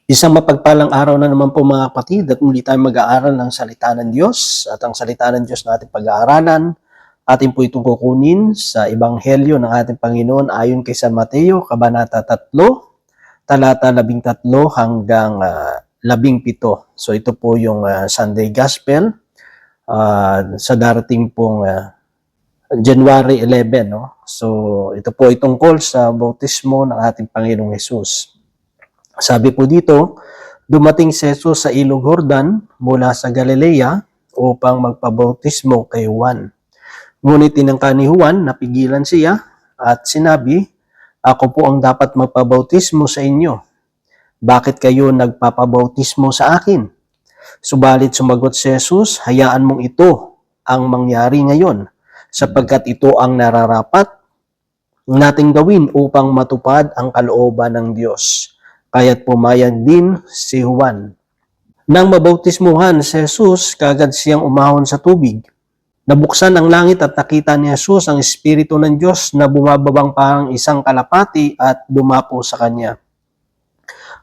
Isang mapagpalang araw na naman po mga kapatid at muli tayong mag-aaral ng salita ng Diyos at ang salita ng Diyos na ating pag-aaralan atin po itong kukunin sa Ebanghelyo ng ating Panginoon ayon kay San Mateo, Kabanata 3, talata 13 hanggang 17. So ito po yung Sunday Gospel sa darating pong January 11. No? So ito po ay tungkol sa bautismo ng ating Panginoong Hesus. Sabi po dito, dumating si Jesus sa Ilog Jordan mula sa Galilea upang magpabautismo kay Juan. Ngunit tinangka ni Juan, napigilan siya at sinabi, "Ako po ang dapat magpabautismo sa inyo. Bakit kayo nagpapabautismo sa akin?" Subalit sumagot si Jesus, "Hayaan mong ito ang mangyari ngayon, sapagkat ito ang nararapat nating gawin upang matupad ang kalooban ng Diyos." Kaya't pumayag din si Juan. Nang mabautismuhan si Jesus, kaagad siyang umahon sa tubig. Nabuksan ang langit at nakita ni Jesus ang Espiritu ng Diyos na bumababang parang isang kalapati at dumapo sa kanya.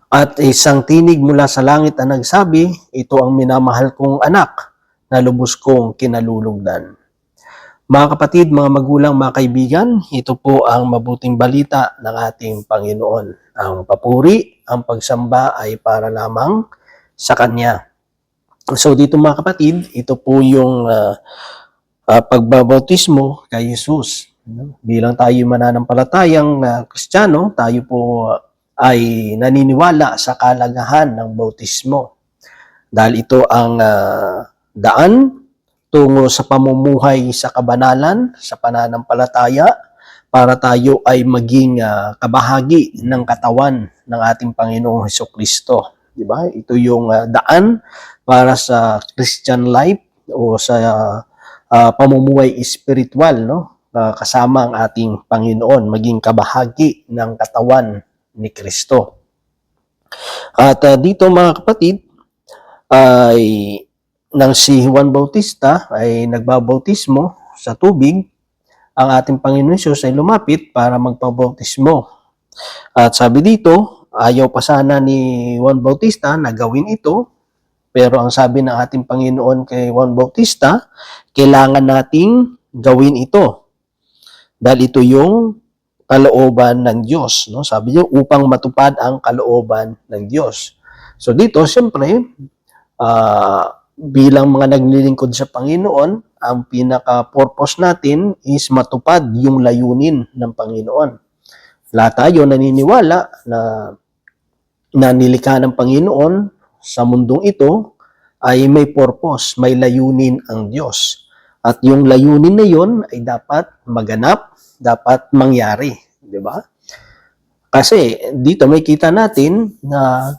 At isang tinig mula sa langit na nagsabi, "Ito ang minamahal kong anak na lubos kong kinalulugdan." Mga kapatid, mga magulang, mga kaibigan, ito po ang mabuting balita ng ating Panginoon. Ang papuri, ang pagsamba ay para lamang sa Kanya. So dito mga kapatid, ito po yung pagbabautismo kay Jesus. Bilang tayo mananampalatayang Kristiyano, tayo po ay naniniwala sa kalagahan ng bautismo. Dahil ito ang daan tungo sa pamumuhay sa kabanalan, sa pananampalataya, para tayo ay maging kabahagi ng katawan ng ating Panginoong Hesukristo. Diba? Ito yung daan para sa Christian life o sa pamumuhay spiritual, no? Kasama ang ating Panginoon, maging kabahagi ng katawan ni Kristo. At dito mga kapatid, ay nang si Juan Bautista ay nagbabautismo sa tubig, ang ating Panginoon Hesus ay lumapit para magpabautismo. At sabi dito, ayaw pa sana ni Juan Bautista na gawin ito, pero ang sabi ng ating Panginoon kay Juan Bautista, kailangan nating gawin ito. Dahil ito yung kalooban ng Diyos. No? Sabi niyo, upang matupad ang kalooban ng Diyos. So dito, siyempre, bilang mga naglilingkod sa Panginoon, ang pinaka-purpose natin is matupad yung layunin ng Panginoon. Lahat tayo naniniwala na nilikha ng Panginoon sa mundong ito ay may purpose, may layunin ang Diyos. At yung layunin na yon ay dapat maganap, dapat mangyari. Di ba? Kasi dito may kita natin na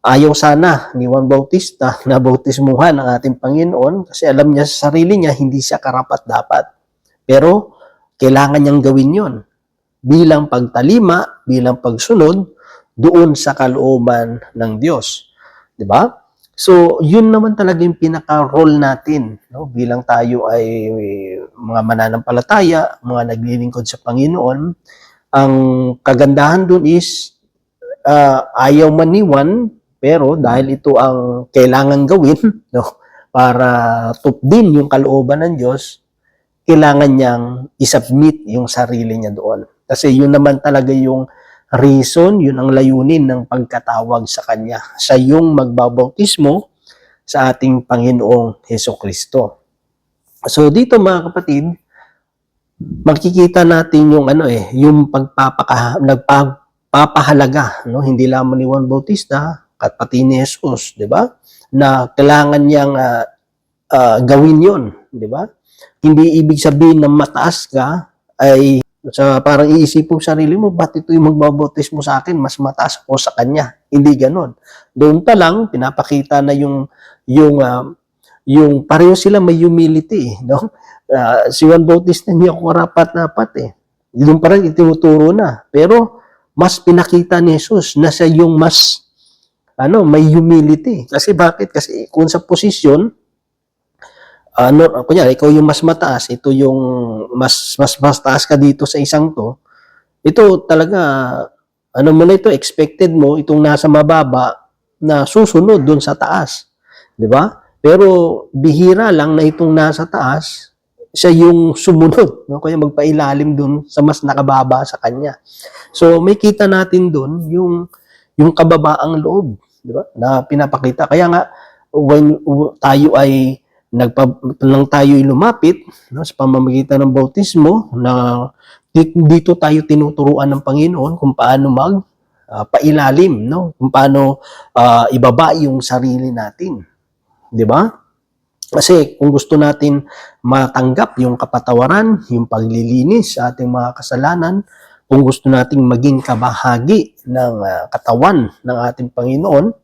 ayaw sana ni Juan Bautista na bautismuhan ang ating Panginoon kasi alam niya sa sarili niya hindi siya karapat-dapat. Pero kailangan niyang gawin yon bilang pagtalima, bilang pagsunod doon sa kalooban ng Diyos. Diba? So, yun naman talaga yung pinaka-role natin, no? Bilang tayo ay mga mananampalataya, mga naglilingkod sa Panginoon. Ang kagandahan doon is ayaw man ni Juan, pero dahil ito ang kailangan gawin, no, para tupdin yung kalooban ng Diyos, kailangan niyang isubmit yung sarili niya doon. Kasi yun naman talaga yung reason, yun ang layunin ng pagkatawag sa Kanya. Sa yung magbabautismo sa ating Panginoong Hesukristo. So dito mga kapatid, makikita natin yung yung nagpapahalaga, no, hindi lamang ni Juan Bautista at pati ni Jesus, di ba? Na kailangan niyang gawin 'yon, di ba? Hindi ibig sabihin na mataas ka ay parang iisipin mo sarili mo, ba't ito yung magbabautismo sa akin, mas mataas ako sa kanya. Hindi ganoon. Doon pa lang pinapakita na yung pareho sila may humility, no? Si Juan Bautista hindi ako karapat-dapat Doon pa rin itinuturo na. Pero mas pinakita ni Jesus na siya yung mas may humility. Kasi bakit? Kasi kung sa posisyon, kunyari, ikaw yung mas mataas, ito yung mas taas ka dito sa isang ito talaga, expected mo, itong nasa mababa, na susunod doon sa taas, 'di ba? Pero bihira lang na itong nasa taas, siya yung sumunod, no? Kaya magpailalim doon sa mas nakababa sa kanya. So may kita natin doon yung kababaang loob, 'di ba? Na pinapakita. Kaya nga when tayo ay nang tayo ay lumapit, no, sa pamamagitan ng bautismo, na dito tayo tinuturuan ng Panginoon kung paano pailalim, no? Kung paano ibaba yung sarili natin, 'di ba? Kasi kung gusto natin matanggap yung kapatawaran, yung paglilinis sa ating mga kasalanan, kung gusto nating maging kabahagi ng katawan ng ating Panginoon,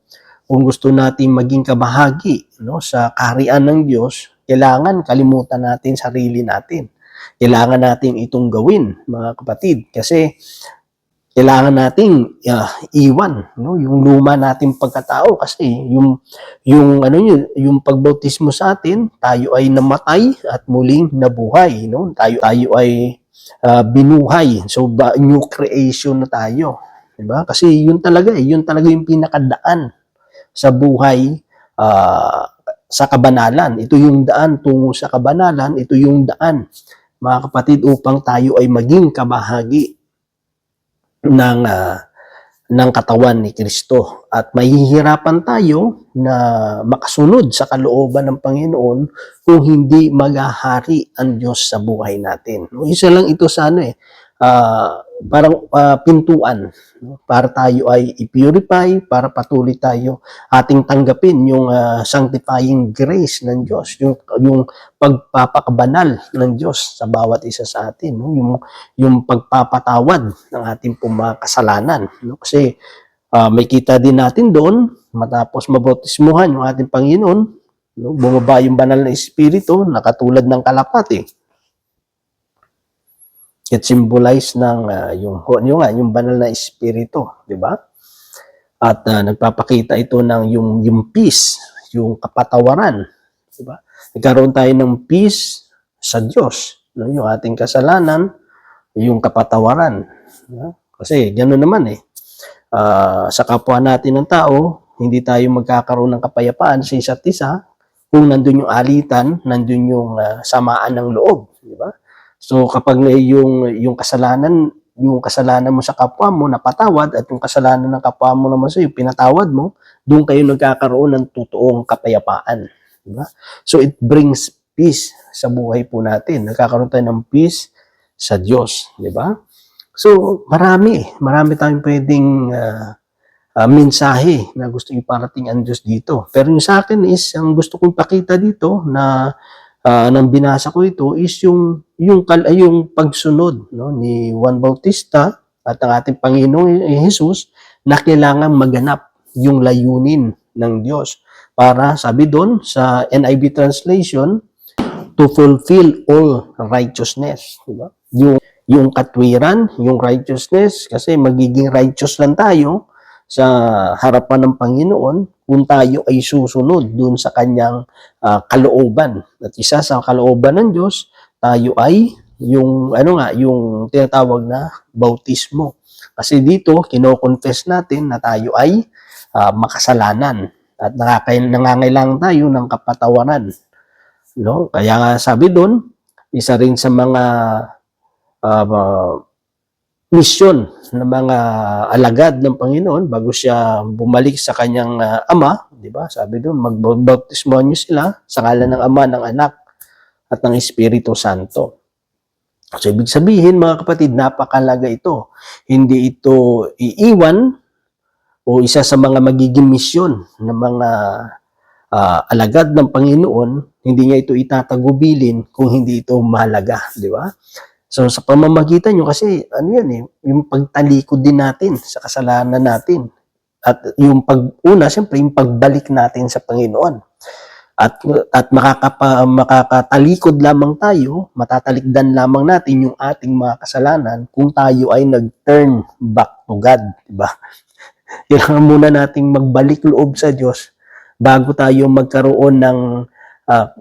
kung gusto nating maging kabahagi, no, sa kaharian ng Diyos, kailangan kalimutan natin sarili natin. Kailangan natin itong gawin, mga kapatid, kasi kailangan nating iwan, no, yung luma nating pagkatao, kasi yung pagbautismo sa atin, tayo ay namatay at muling nabuhay, no? Tayo ay binuhay. So new creation na tayo, 'di ba? Kasi yun talaga yung pinakadaan sa buhay, sa kabanalan. Ito yung daan tungo sa kabanalan, ito yung daan, mga kapatid, upang tayo ay maging kabahagi ng katawan ni Kristo, at mahihirapan tayo na makasunod sa kalooban ng Panginoon kung hindi maghahari ang Diyos sa buhay natin. Isa lang ito sa parang pintuan, no? Para tayo ay i-purify, para patuloy tayo ating tanggapin yung sanctifying grace ng Diyos, yung pagpapakabanal ng Diyos sa bawat isa sa atin, no? Yung pagpapatawad ng ating mga kasalanan, no? Kasi may kita din natin doon, matapos mabautismuhan yung ating Panginoon, no, bumaba yung banal na Espiritu na katulad ng kalapati. It symbolize ng yung banal na Espiritu, 'di ba? At nagpapakita ito ng yung peace, yung kapatawaran, 'di ba? Nagkaroon tayo ng peace sa Diyos, no? Yung ating kasalanan, yung kapatawaran, no? Kasi gano'n naman sa kapwa natin ng tao, hindi tayo magkakaroon ng kapayapaan sa isa't isa kung nandun yung alitan, nandun yung samaan ng loob, di ba? So kapag yung kasalanan mo sa kapwa mo napatawad, at yung kasalanan ng kapwa mo naman sa iyo pinatawad mo, doon kayo nagkakaroon ng totoong kapayapaan, di ba? So it brings peace sa buhay po natin. Nagkakaroon tayo ng peace sa Diyos, di ba? So marami tayong pwedeng mensahe na gusto iparating ang Diyos dito. Pero yung sa akin is, ang gusto kong pakita dito na nang binasa ko ito is yung pagsunod, no, ni Juan Bautista at ang ating Panginoong Jesus, na kailangan maganap yung layunin ng Diyos para, sabi doon sa NIV translation, to fulfill all righteousness, diba? Yung katwiran, yung righteousness, kasi magiging righteous lang tayo sa harapan ng Panginoon kung tayo ay susunod dun sa kanyang kalooban. At isa sa kalooban ng Diyos, tayo ay yung tinatawag na bautismo. Kasi dito kino-confess natin na tayo ay makasalanan at nangangailangan tayo ng kapatawaran, no? Kaya nga sabi doon, isa rin sa mga misyon ng mga alagad ng Panginoon bago siya bumalik sa kanyang ama, di ba? Sabi doon, magbautismohan niyo sila sa ngalan ng Ama, ng Anak, at ng Espiritu Santo. So, ibig sabihin, mga kapatid, napakalaga ito. Hindi ito iiwan o isa sa mga magiging misyon ng mga alagad ng Panginoon. Hindi niya ito itatagubilin kung hindi ito mahalaga, di ba? So sa pamamagitan nyo, kasi yung pagtalikod din natin sa kasalanan natin, at yung siyempre yung pagbalik natin sa Panginoon, at makakatalikod lamang tayo, matatalikdan lamang natin yung ating mga kasalanan kung tayo ay nag-turn back to God, diba? Kailangan muna nating magbalik loob sa Diyos bago tayo magkaroon ng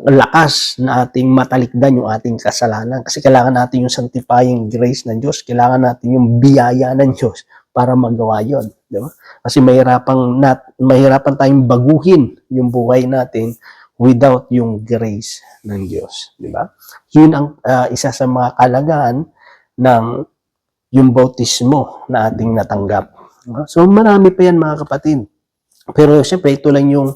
lakas na ating matalikdan yung ating kasalanan. Kasi kailangan natin yung sanctifying grace ng Diyos. Kailangan natin yung biyaya ng Diyos para magawa yon. di ba? Kasi mahirapan tayong baguhin yung buhay natin without yung grace ng Diyos, di ba? Yun ang isa sa mga kalagahan ng yung bautismo na ating natanggap. So marami pa yan mga kapatid. Pero siyempre ito lang yung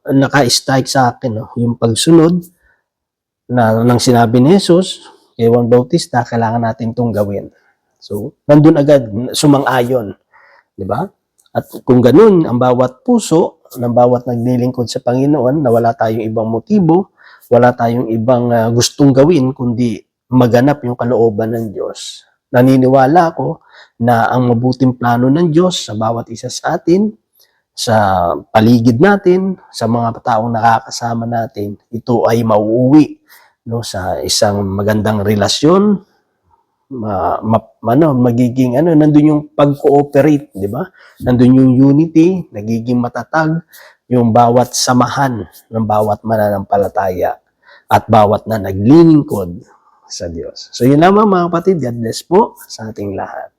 naka-strike sa akin, no? Yung pagsunod ng sinabi ni Jesus kay Juan Bautista, kailangan natin itong gawin. So, nandun agad, sumang-ayon. Di ba? At kung ganun, ang bawat puso, ng bawat naglilingkod sa Panginoon, na wala tayong ibang motibo, wala tayong ibang gustong gawin, kundi maganap yung kalooban ng Diyos. Naniniwala ako na ang mabuting plano ng Diyos sa bawat isa sa atin, sa paligid natin, sa mga taong nakakasama natin, ito ay mauuwi, no, sa isang magandang relasyon, magiging nandun yung pag-cooperate, di ba? Nandun yung unity, nagiging matatag yung bawat samahan ng bawat mananampalataya at bawat na naglilingkod sa Diyos. So yun lamang mga kapatid, God bless po sa ating lahat.